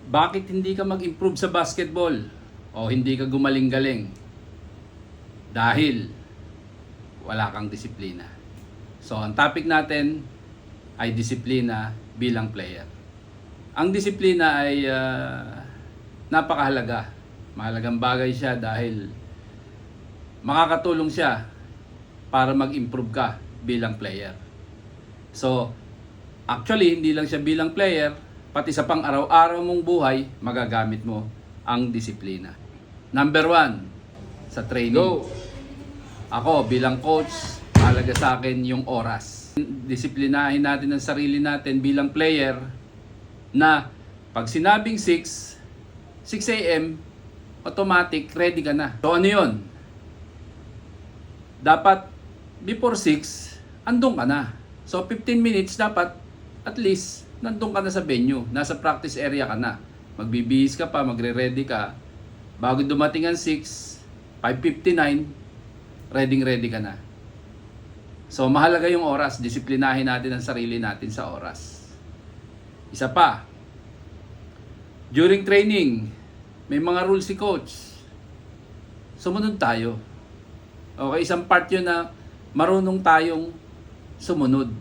Bakit hindi ka mag-improve sa basketball o hindi ka gumaling-galing? Dahil wala kang disiplina. So, ang topic natin ay disiplina bilang player. Ang disiplina ay napakahalaga. Mahalagang bagay siya dahil makakatulong siya para mag-improve ka bilang player. So, actually, hindi lang siya bilang player, pati sa pang-araw-araw mong buhay, magagamit mo ang disiplina. Number 1, sa training. Go! Ako, bilang coach, mahalaga sa akin yung oras. Disiplinahin natin ang sarili natin bilang player na pag sinabing 6 a.m., automatic, ready ka na. So, ano yun? Dapat, before 6, andun ka na. So, 15 minutes dapat, at least, nandun ka na sa venue. Nasa practice area ka na. Magbibihis ka pa, magre-ready ka. Bago dumating ang 6, 5:59, ready ka na. So, mahalaga yung oras. Disiplinahin natin ang sarili natin sa oras. Isa pa, during training, may mga rules si coach. Sumunod tayo. Okay, isang part yun na marunong tayong sumunod.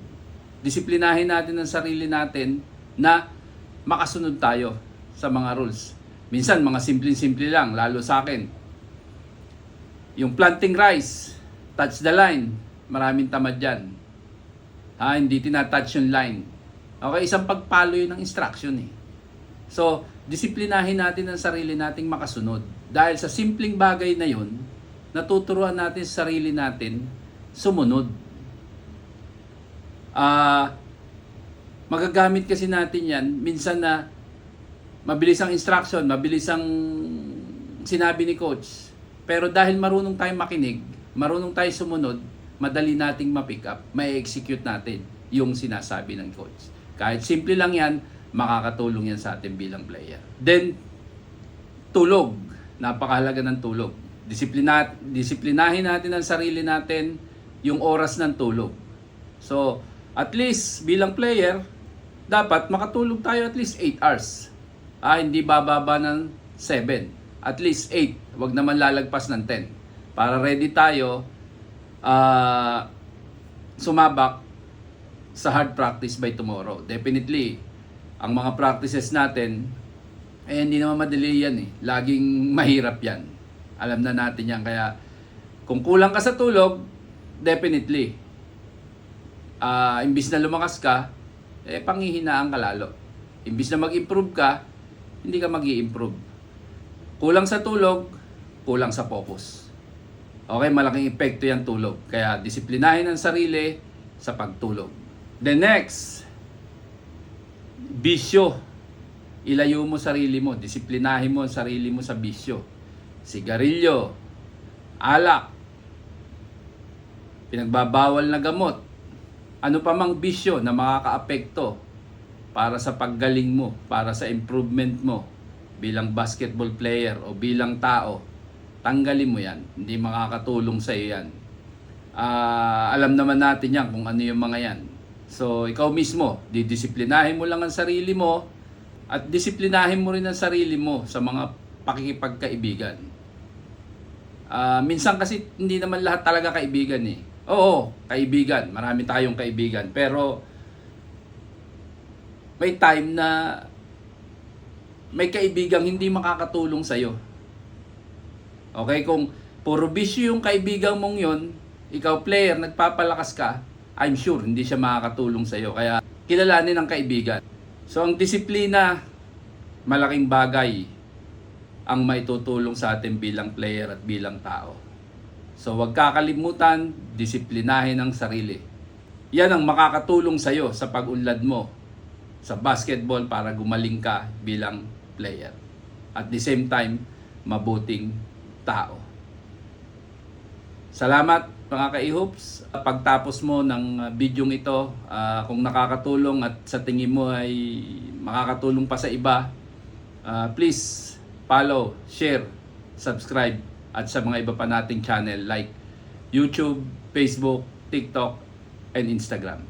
Disiplinahin natin ang sarili natin na makasunod tayo sa mga rules. Minsan, mga simple-simple lang, lalo sa akin. Yung planting rice, touch the line. Maraming tamad dyan. Hindi tinatouch yung line. Okay, isang pagpalo yun ng instruction eh. So, disiplinahin natin ang sarili nating makasunod. Dahil sa simpleng bagay na yun, natuturuan natin sa sarili natin sumunod. Magagamit kasi natin yan minsan na mabilis ang instruction, mabilis ang sinabi ni coach. Pero dahil marunong tayong makinig, marunong tayong sumunod, madali nating ma-pick up, ma-execute natin yung sinasabi ng coach. Kahit simple lang yan, makakatulong yan sa atin bilang player. Then, tulog. Napakahalaga ng tulog. Disiplinahin natin ang sarili natin yung oras ng tulog. So, at least bilang player, dapat makatulog tayo at least 8 hours. Hindi bababa ng 7. At least 8. Huwag naman lalagpas ng 10. Para ready tayo sumabak sa hard practice by tomorrow. Definitely, ang mga practices natin, hindi naman madali yan eh. Laging mahirap yan. Alam na natin yan. Kaya, kung kulang ka sa tulog, definitely, imbis na lumakas ka, panghihinaan ka lalo. Imbis na mag-improve ka, hindi ka mag-i-improve. Kulang sa tulog, kulang sa focus. Okay, malaking epekto yung tulog. Kaya disiplinahin ang sarili sa pagtulog. The next, bisyo. Ilayo mo sarili mo. Disiplinahin mo ang sarili mo sa bisyo. Sigarilyo, alak, pinagbabawal na gamot, ano pa mang bisyo na makakaapekto para sa paggaling mo, para sa improvement mo bilang basketball player o bilang tao, tanggalin mo yan. Hindi makakatulong sa iyo yan. Alam naman natin yan kung ano yung mga yan. So, ikaw mismo, didisiplinahin mo lang ang sarili mo at disiplinahin mo rin ang sarili mo sa mga pakikipagkaibigan. Minsan kasi hindi naman lahat talaga kaibigan eh. Oo, kaibigan. Marami tayong kaibigan. Pero may time na may kaibigang hindi makakatulong sa'yo. Okay, kung puro bisyo yung kaibigan mong yon, ikaw player, nagpapalakas ka, I'm sure hindi siya makakatulong sa'yo. Kaya kilalanin ang kaibigan. So ang disiplina, malaking bagay ang maitutulong sa atin bilang player at bilang tao. So huwag kakalimutan, disiplinahin ang sarili. Yan ang makakatulong sa'yo sa pag-unlad mo sa basketball para gumaling ka bilang player. At the same time, mabuting tao. Salamat mga ka-ihoops. Pagtapos mo ng bidyong ito, kung nakakatulong at sa tingin mo ay makakatulong pa sa iba, please follow, share, subscribe at sa mga iba pa nating channel like YouTube, Facebook, TikTok, and Instagram.